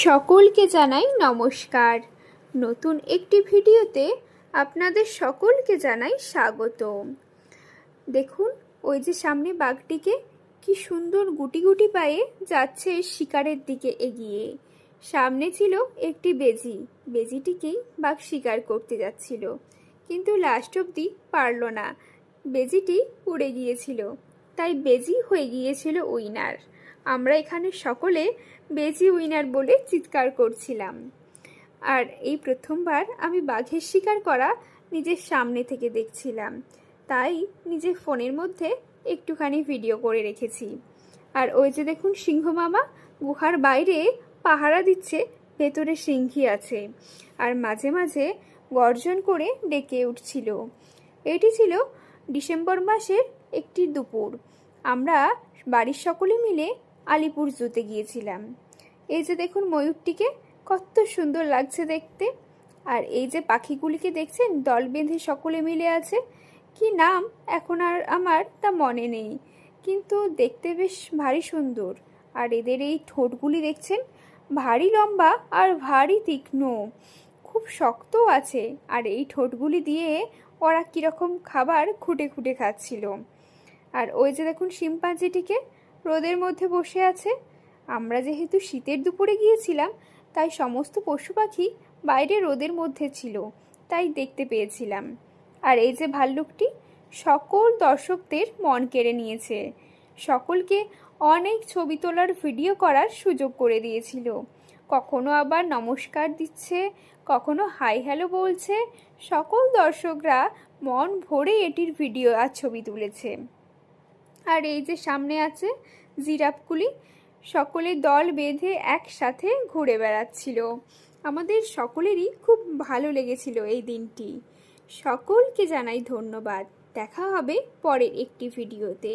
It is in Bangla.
সকলকে জানাই নমস্কার। নতুন একটি ভিডিওতে আপনাদের সকলকে জানাই স্বাগত। দেখুন, ওই যে সামনে বাঘটিকে কি সুন্দর গুটি গুটি পায়ে যাচ্ছে শিকারের দিকে এগিয়ে। সামনে ছিল একটি বেজি, বেজিটিকেই বাঘ শিকার করতে যাচ্ছিল, কিন্তু লাস্ট অবধি পারল না, বেজিটি উড়ে গিয়েছিল, তাই বেজি হয়ে গিয়েছিল উইনার। আমরা এখানে সকলে বেজি উইনার বলে চিৎকার করছিলাম। আর এই প্রথমবার আমি বাঘের শিকার করা নিজের সামনে থেকে দেখছিলাম, তাই নিজের ফোনের মধ্যে একটুখানি ভিডিও করে রেখেছি। আর ওই যে দেখুন, সিংহ মামা গুহার বাইরে পাহারা দিচ্ছে, ভেতরে সিংহী আছে, আর মাঝে মাঝে গর্জন করে ডেকে উঠছিল। এটি ছিল ডিসেম্বর মাসের একটি দুপুর। আমরা বাড়ির সকলে মিলে আলিপুর জুতে গিয়েছিলাম। এই যে দেখুন ময়ূরটিকে, কত সুন্দর লাগছে দেখতে। আর এই যে পাখিগুলিকে দেখছেন, দল বেঁধে সকলে মিলে আছে, কি নাম এখন আর আমার তা মনে নেই, কিন্তু দেখতে বেশ ভারী সুন্দর। আর এদের এই ঠোঁটগুলি দেখছেন, ভারী লম্বা আর ভারী তীক্ষ্ণ, খুব শক্ত আছে। আর এই ঠোঁটগুলি দিয়ে ওরা কীরকম খাবার খুঁটে খুঁটে খাচ্ছিল। আর ওই যে দেখুন শিম্পাঞ্জিটিকে, রোদের মধ্যে বসে আছে। আমরা যেহেতু শীতের দুপুরে গিয়েছিলাম, তাই সমস্ত পশু পাখি বাইরে রোদের মধ্যে ছিল, তাই দেখতে পেয়েছিলাম। আর এই যে ভাল্লুকটি, সকল দর্শকদের মন কেড়ে নিয়েছে, সকলকে অনেক ছবি তোলার ভিডিও করার সুযোগ করে দিয়েছিল। কখনো আবার নমস্কার দিচ্ছে, কখনো হাই হ্যালো বলছে। সকল দর্শকরা মন ভরে এটির ভিডিও আর ছবি তুলেছে। আর এই যে সামনে আছে জিরাফগুলি, সকলে দল বেঁধে একসাথে ঘুরে বেড়াচ্ছিল। আমাদের সকলেরই খুব ভালো লেগেছিল এই দিনটি। সকলকে জানাই ধন্যবাদ। দেখা হবে পরের একটি ভিডিওতে।